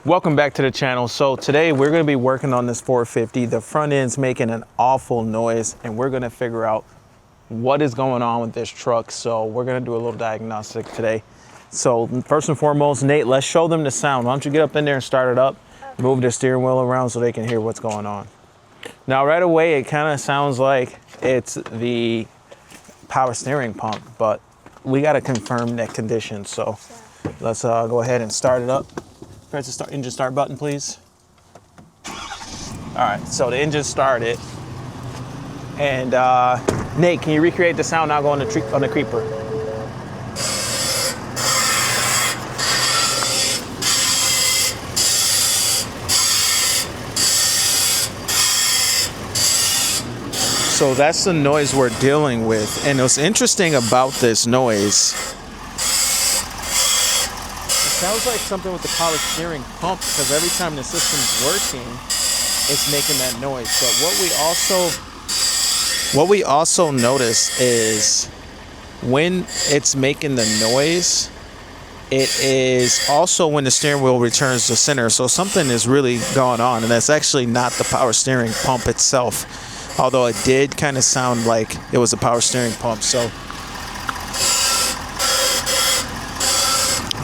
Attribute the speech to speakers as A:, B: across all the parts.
A: Welcome back to the channel. So today we're going to be working on this 450. The front end's making an awful noise and we're going to figure out what is going on with this truck. So we're going to do a little diagnostic today. So first and foremost, Nate, let's show them the sound. Why don't you get up in there and start it up, move the steering wheel around so they can hear what's going on. Now right away it kind of sounds like it's the power steering pump, but we got to confirm that condition. So let's go ahead and start it up. Press the engine start button, please. All right, so the engine started. And Nate, can you recreate the sound now go on the creeper? So that's the noise we're dealing with. And what's interesting about this noise, sounds like something with the power steering pump, because every time the system's working, it's making that noise. But what we also notice is when it's making the noise, it is also when the steering wheel returns to center. So something is really going on, and that's actually not the power steering pump itself, although it did kind of sound like it was a power steering pump. So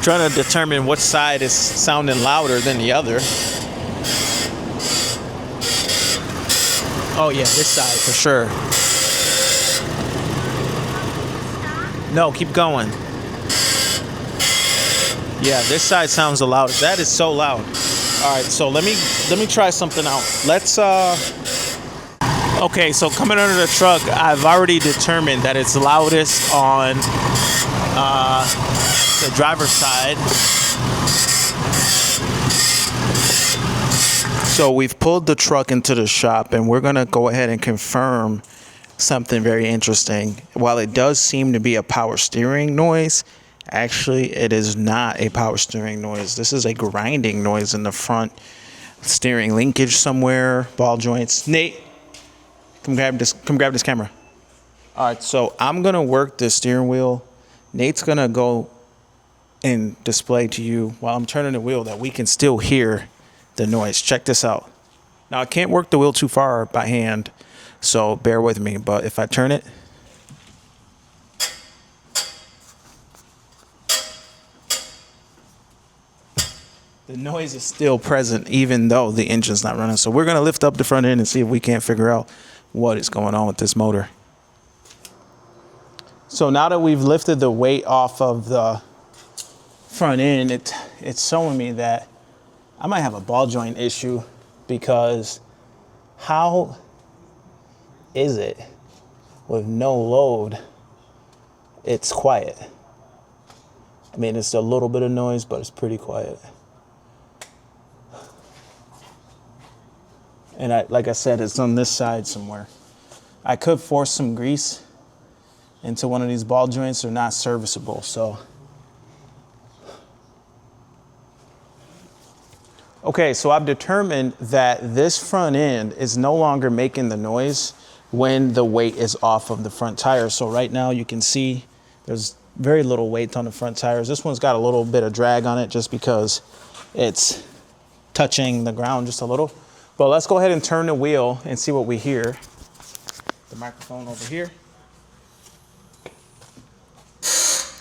A: trying to determine which side is sounding louder than the other. Oh yeah, this side for sure. No, keep going. Yeah, this side sounds the loudest. That is so loud. All right, so let me try something out. Let's okay, so coming under the truck, I've already determined that it's loudest on the driver's side. So we've pulled the truck into the shop and we're gonna go ahead and confirm something very interesting. While it does seem to be a power steering noise, actually it is not a power steering noise. This is a grinding noise in the front steering linkage somewhere, ball joints. Nate, come grab this camera. All right, so I'm gonna work the steering wheel. Nate's gonna go and display to you while I'm turning the wheel that we can still hear the noise. Check this out. Now I can't work the wheel too far by hand, so bear with me, but if I turn it, the noise is still present even though the engine's not running. So we're gonna lift up the front end and see if we can't figure out what is going on with this motor. So now that we've lifted the weight off of the front end, it's showing me that I might have a ball joint issue, because how is it with no load it's quiet? I mean, it's a little bit of noise, but it's pretty quiet. And like I said, it's on this side somewhere. I could force some grease into one of these ball joints. They're not serviceable, so. Okay, so I've determined that this front end is no longer making the noise when the weight is off of the front tire. So right now you can see there's very little weight on the front tires. This one's got a little bit of drag on it just because it's touching the ground just a little. But let's go ahead and turn the wheel and see what we hear. The microphone over here.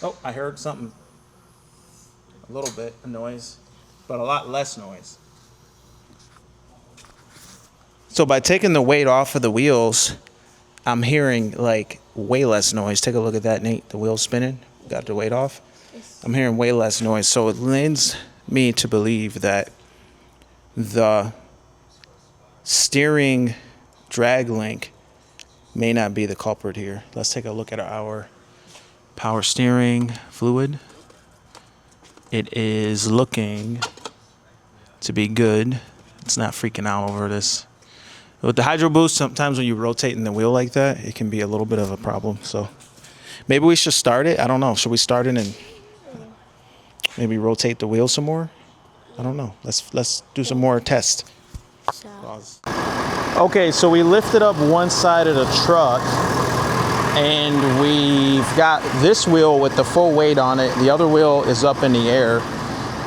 A: Oh, I heard something. A little bit of noise, but a lot less noise. So by taking the weight off of the wheels, I'm hearing like way less noise. Take a look at that, Nate. The wheel's spinning. Got the weight off. I'm hearing way less noise. So it lends me to believe that the steering drag link may not be the culprit here. Let's take a look at our power steering fluid. It is looking to be good. It's not freaking out over this. With the hydro boost, sometimes when you rotate in the wheel like that, it can be a little bit of a problem. So maybe we should start it. I don't know. Should we start it and maybe rotate the wheel some more? I don't know. Let's do some more tests. Pause. Okay, so we lifted up one side of the truck and we've got this wheel with the full weight on it. The other wheel is up in the air.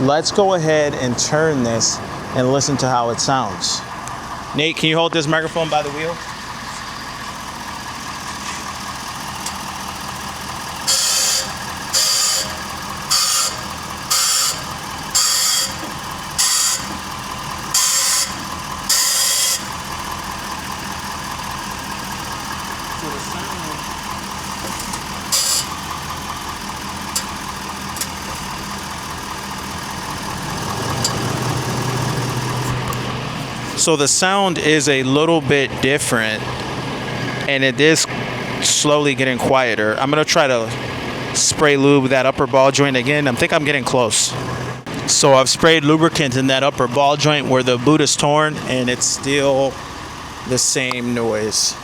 A: let's go ahead and turn this and listen to how it sounds. Nate, can you hold this microphone by the wheel? So the sound is a little bit different, and it is slowly getting quieter. I'm gonna try to spray lube that upper ball joint again. I think I'm getting close. So I've sprayed lubricant in that upper ball joint where the boot is torn, and it's still the same noise.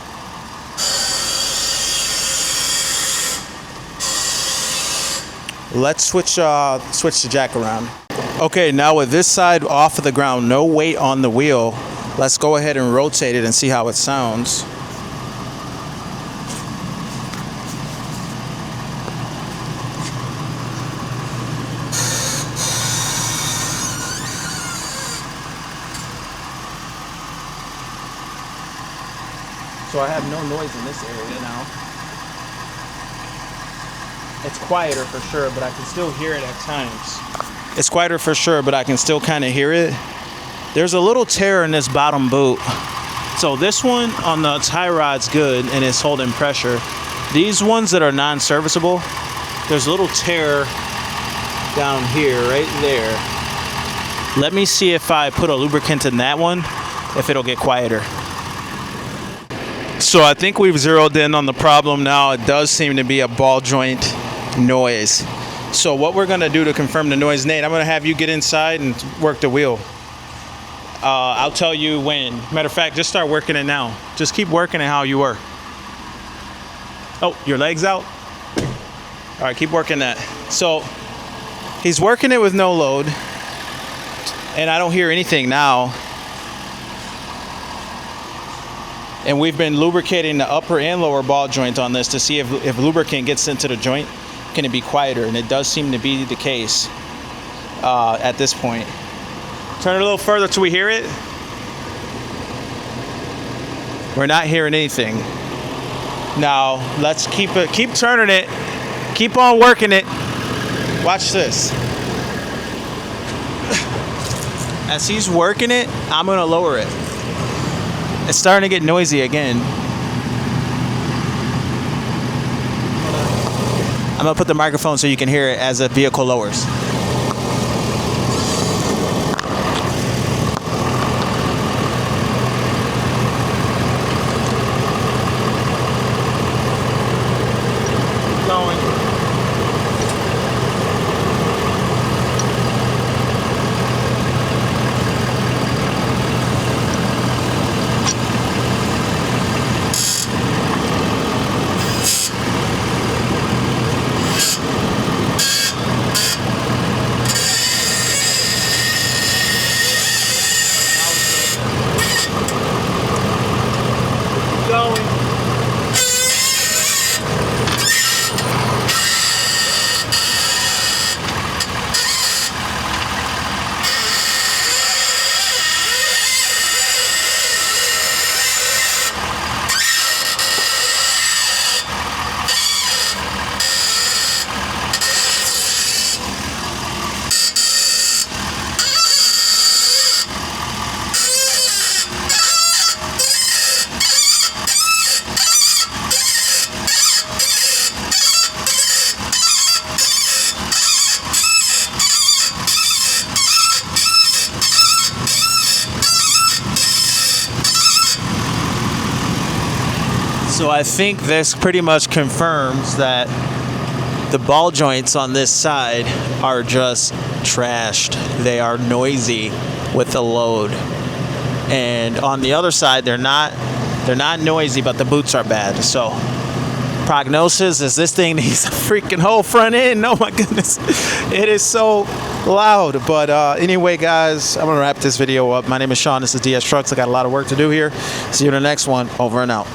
A: Let's switch the jack around. Okay, now with this side off of the ground, no weight on the wheel, let's go ahead and rotate it and see how it sounds. So I have no noise in this area now. It's quieter for sure, but I can still hear it at times. It's quieter for sure, but I can still kind of hear it. There's a little tear in this bottom boot. So this one on the tie rod's good and it's holding pressure. These ones that are non-serviceable, there's a little tear down here, right there. Let me see if I put a lubricant in that one, if it'll get quieter. So I think we've zeroed in on the problem now. It does seem to be a ball joint noise. So what we're gonna do to confirm the noise, Nate, I'm gonna have you get inside and work the wheel. I'll tell you when. Matter of fact, just start working it now. Just keep working it how you were. Oh, your leg's out? All right, keep working that. So he's working it with no load, and I don't hear anything now. And we've been lubricating the upper and lower ball joint on this to see if lubricant gets into the joint, can it be quieter? And it does seem to be the case at this point. Turn it a little further till we hear it. We're not hearing anything. Now let's keep turning it. Keep on working it. Watch this. As he's working it, I'm gonna lower it. It's starting to get noisy again. I'm gonna put the microphone so you can hear it as the vehicle lowers. So I think this pretty much confirms that the ball joints on this side are just trashed. They are noisy with the load. And on the other side, they're not noisy, but the boots are bad. So prognosis is this thing needs a freaking whole front end. Oh my goodness. It is so loud. But anyway, guys, I'm gonna wrap this video up. My name is Sean. This is DS Trucks. I got a lot of work to do here. See you in the next one. Over and out.